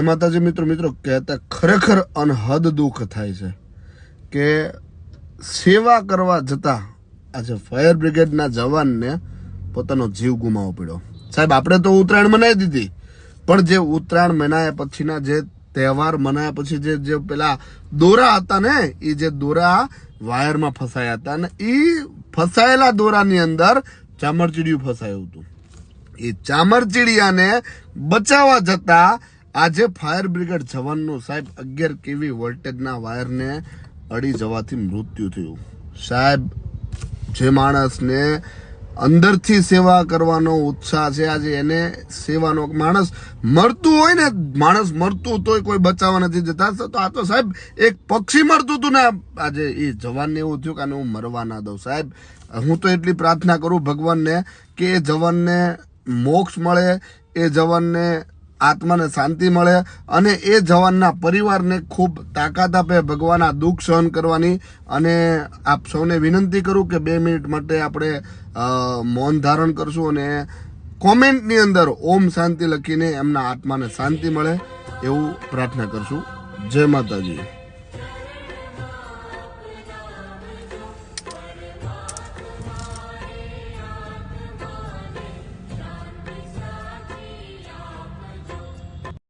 માતાજી મિત્રો કહેતા ખરેખર અનહદ દુઃખ થાય છે કે સેવા કરવા જતા આજે ફાયર બ્રિગેડના જવાનને પોતાનો જીવ ગુમાવવો પડ્યો. સાહેબ, આપણે તો ઉત્તરાયણ મનાવી દીધી, પણ જે ઉત્તરાયણ મનાયા પછીના જે તહેવાર મનાયા પછી જે પેલા દોરા હતા ને, એ જે દોરા વાયરમાં ફસાયા હતા ને એ ફસાયેલા દોરાની અંદર ચામરચીડિયું ફસાયું હતું. એ ચામરચીડિયાને બચાવવા જતા આજે ફાયર બ્રિગેડ જવાનનું સાહેબ 11 kV વોલ્ટેજના વાયરને અડી જવાથી મૃત્યુ થયું. સાહેબ, જે માણસને અંદરથી સેવા કરવાનો ઉત્સાહ છે, આજે એને સેવાનો માણસ મરતું હોય ને, માણસ મરતું તોય કોઈ બચાવવા નથી જતા. તો આ તો સાહેબ એક પક્ષી મરતું હતું ને, આજે એ જવાનને એવું થયું કે આને હું મરવા ના દઉં. સાહેબ, હું તો એટલી પ્રાર્થના કરું ભગવાનને કે એ જવાનને મોક્ષ મળે, એ જવાનને આત્માને શાંતિ મળે અને એ જવાનના પરિવારને ખૂબ તાકાત આપે ભગવાન આ દુઃખ સહન કરવાની. અને આપ સૌને વિનંતી કરું કે 2 મિનિટ માટે આપણે મૌન ધારણ કરશું અને કોમેન્ટની અંદર ઓમ શાંતિ લખીને એમના આત્માને શાંતિ મળે એવું પ્રાર્થના કરશું. જય માતાજી.